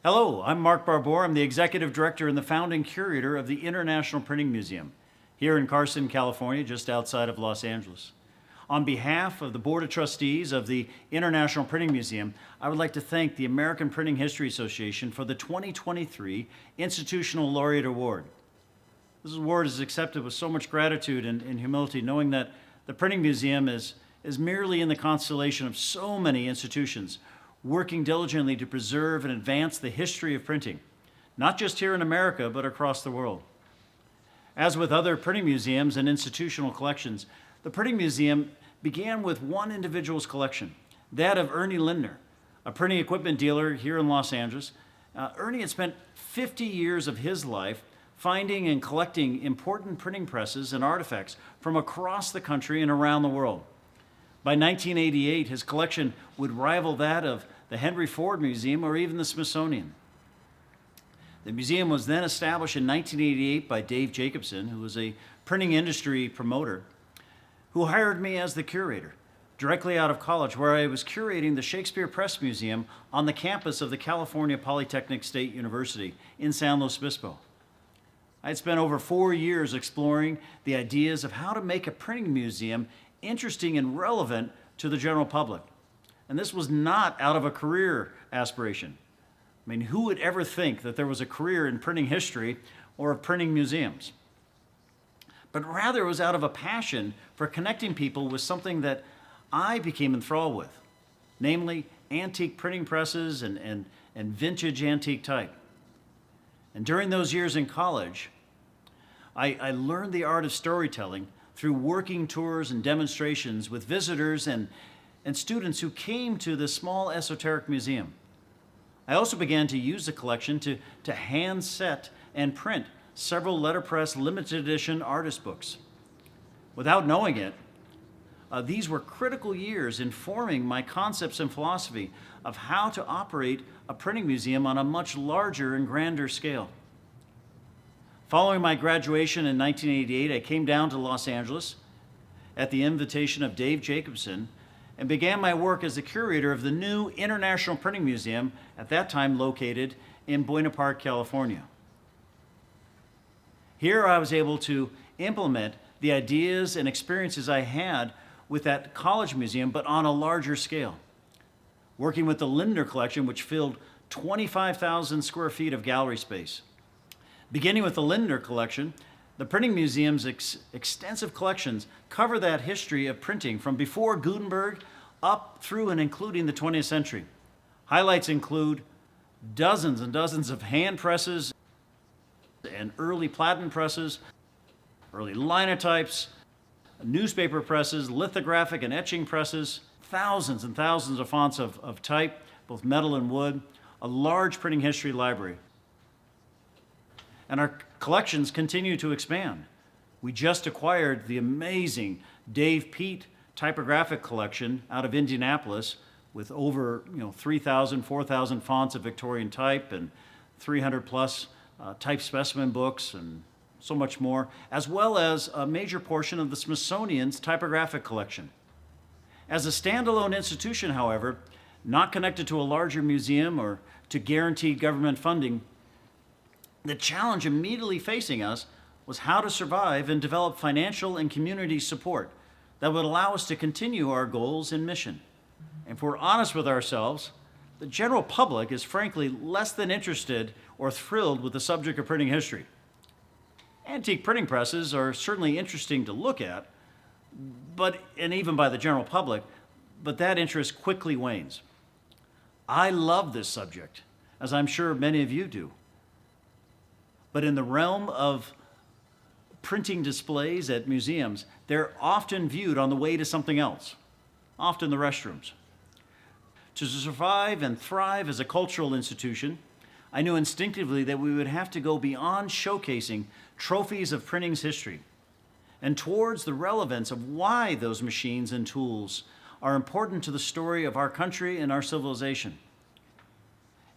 Hello, I'm Mark Barbour. I'm the Executive Director and the founding curator of the International Printing Museum here in Carson, California, just outside of Los Angeles. On behalf of the Board of Trustees of the International Printing Museum, I would like to thank the American Printing History Association for the 2023 Institutional Laureate Award. This award is accepted with so much gratitude and humility, knowing that the Printing Museum is merely in the constellation of so many institutions working diligently to preserve and advance the history of printing, not just here in America, but across the world. As with other printing museums and institutional collections, the Printing Museum began with one individual's collection, that of Ernie Lindner, a printing equipment dealer here in Los Angeles. Ernie had spent 50 years of his life finding and collecting important printing presses and artifacts from across the country and around the world. By 1988, his collection would rival that of the Henry Ford Museum or even the Smithsonian. The museum was then established in 1988 by Dave Jacobson, who was a printing industry promoter, who hired me as the curator directly out of college, where I was curating the Shakespeare Press Museum on the campus of the California Polytechnic State University in San Luis Obispo. I had spent over 4 years exploring the ideas of how to make a printing museum interesting and relevant to the general public. And this was not out of a career aspiration. I mean, who would ever think that there was a career in printing history or of printing museums? But rather it was out of a passion for connecting people with something that I became enthralled with, namely antique printing presses and vintage antique type. And during those years in college, I learned the art of storytelling through working tours and demonstrations with visitors and students who came to this small esoteric museum. I also began to use the collection to hand set and print several letterpress limited edition artist books. Without knowing it, these were critical years in forming my concepts and philosophy of how to operate a printing museum on a much larger and grander scale. Following my graduation in 1988, I came down to Los Angeles at the invitation of Dave Jacobson and began my work as the curator of the new International Printing Museum, at that time located in Buena Park, California. Here I was able to implement the ideas and experiences I had with that college museum, but on a larger scale. Working with the Lindner collection, which filled 25,000 square feet of gallery space. Beginning with the Lindner collection, the Printing Museum's extensive collections cover that history of printing from before Gutenberg up through and including the 20th century. Highlights include dozens and dozens of hand presses and early platen presses, early linotypes, newspaper presses, lithographic and etching presses, thousands and thousands of fonts of type, both metal and wood, a large printing history library. And our collections continue to expand. We just acquired the amazing Dave Peet typographic collection out of Indianapolis with over 3,000, 4,000 fonts of Victorian type and 300 plus type specimen books and so much more, as well as a major portion of the Smithsonian's typographic collection. As a standalone institution, however, not connected to a larger museum or to guaranteed government funding, the challenge immediately facing us was how to survive and develop financial and community support that would allow us to continue our goals and mission. And if we're honest with ourselves, the general public is frankly less than interested or thrilled with the subject of printing history. Antique printing presses are certainly interesting to look at, and even by the general public, but that interest quickly wanes. I love this subject, as I'm sure many of you do. But in the realm of printing displays at museums, they're often viewed on the way to something else, often the restrooms. To survive and thrive as a cultural institution, I knew instinctively that we would have to go beyond showcasing trophies of printing's history and towards the relevance of why those machines and tools are important to the story of our country and our civilization.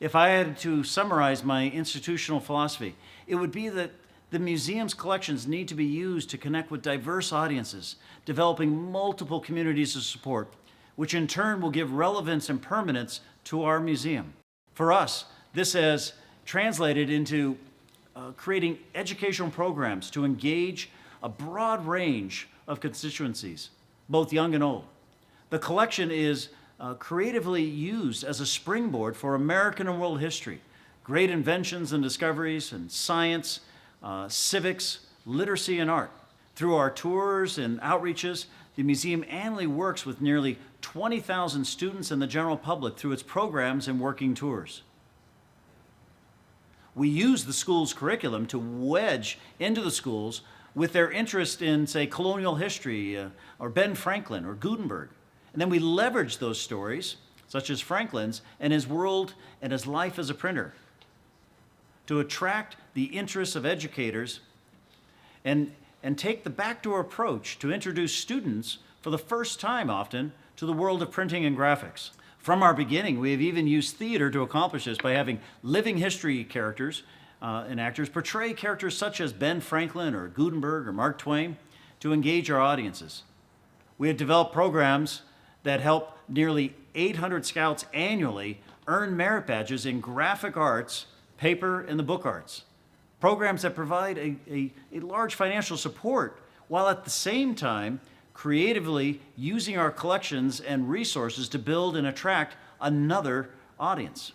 If I had to summarize my institutional philosophy, it would be that the museum's collections need to be used to connect with diverse audiences, developing multiple communities of support, which in turn will give relevance and permanence to our museum. For us, This has translated into creating educational programs to engage a broad range of constituencies, both young and old. The collection is creatively used as a springboard for American and world history, great inventions and discoveries in science, civics, literacy, and art. Through our tours and outreaches, the museum annually works with nearly 20,000 students and the general public through its programs and working tours. We use the school's curriculum to wedge into the schools with their interest in, say, colonial history, or Ben Franklin or Gutenberg. And then we leverage those stories, such as Franklin's and his world and his life as a printer, to attract the interests of educators and take the backdoor approach to introduce students for the first time often to the world of printing and graphics. From our beginning, we have even used theater to accomplish this by having living history characters and actors portray characters such as Ben Franklin or Gutenberg or Mark Twain to engage our audiences. We have developed programs that help nearly 800 scouts annually earn merit badges in graphic arts, paper, and the book arts. Programs that provide a large financial support while at the same time creatively using our collections and resources to build and attract another audience.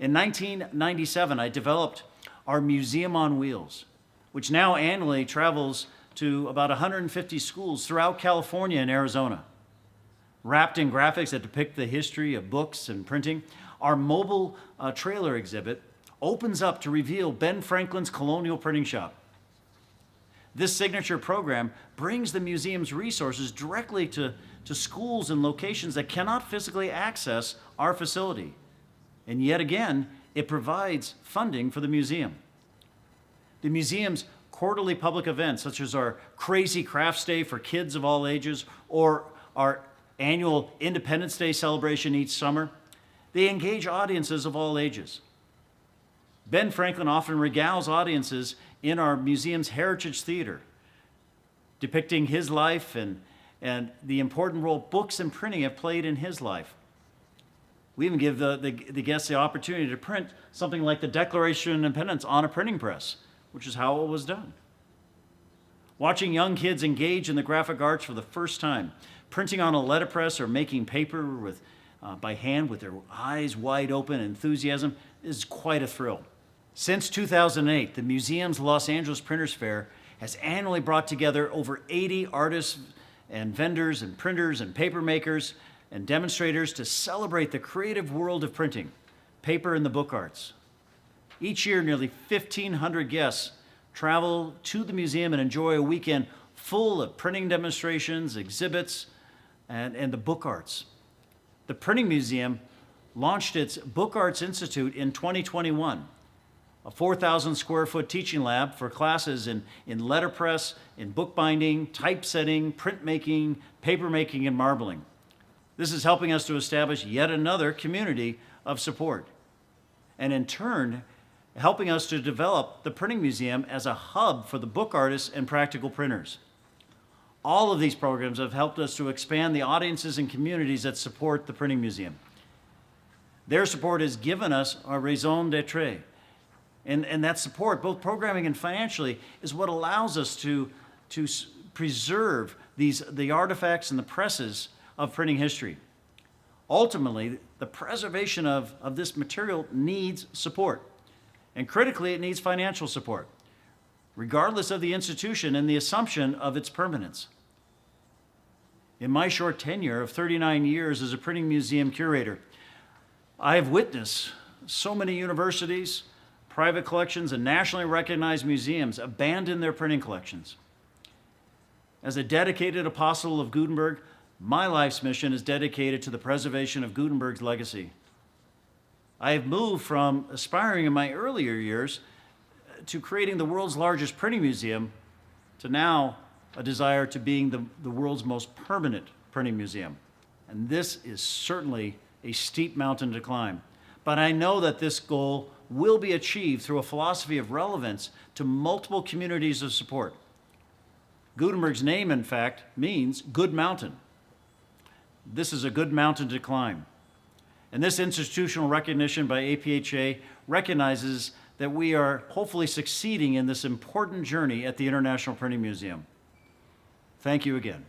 In 1997, I developed our Museum on Wheels, which now annually travels to about 150 schools throughout California and Arizona. Wrapped in graphics that depict the history of books and printing, our mobile trailer exhibit opens up to reveal Ben Franklin's colonial printing shop. This signature program brings the museum's resources directly to schools and locations that cannot physically access our facility. And yet again, it provides funding for the museum. The museum's quarterly public events, such as our Crazy Crafts Day for kids of all ages, or our annual Independence Day celebration each summer, they engage audiences of all ages. Ben Franklin often regales audiences in our museum's Heritage Theater, depicting his life and the important role books and printing have played in his life. We even give the guests the opportunity to print something like the Declaration of Independence on a printing press, which is how it was done. Watching young kids engage in the graphic arts for the first time, printing on a letterpress or making paper by hand with their eyes wide open enthusiasm is quite a thrill. Since 2008, the museum's Los Angeles Printers Fair has annually brought together over 80 artists and vendors and printers and paper makers and demonstrators to celebrate the creative world of printing, paper, and the book arts. Each year, nearly 1,500 guests travel to the museum and enjoy a weekend full of printing demonstrations, exhibits, and the book arts. The Printing Museum launched its Book Arts Institute in 2021, a 4,000 square foot teaching lab for classes in letterpress, in bookbinding, typesetting, printmaking, papermaking, and marbling. This is helping us to establish yet another community of support, and in turn, helping us to develop the Printing Museum as a hub for the book artists and practical printers. All of these programs have helped us to expand the audiences and communities that support the Printing Museum. Their support has given us our raison d'etre. And that support, both programming and financially, is what allows us to preserve the artifacts and the presses of printing history. Ultimately, the preservation of this material needs support. And critically, it needs financial support, regardless of the institution and the assumption of its permanence. In my short tenure of 39 years as a printing museum curator, I have witnessed so many universities, private collections, and nationally recognized museums abandon their printing collections. As a dedicated apostle of Gutenberg, my life's mission is dedicated to the preservation of Gutenberg's legacy. I have moved from aspiring in my earlier years to creating the world's largest printing museum to now a desire to being the world's most permanent printing museum. And this is certainly a steep mountain to climb. But I know that this goal will be achieved through a philosophy of relevance to multiple communities of support. Gutenberg's name, in fact, means good mountain. This is a good mountain to climb. And this institutional recognition by APHA recognizes that we are hopefully succeeding in this important journey at the International Printing Museum. Thank you again.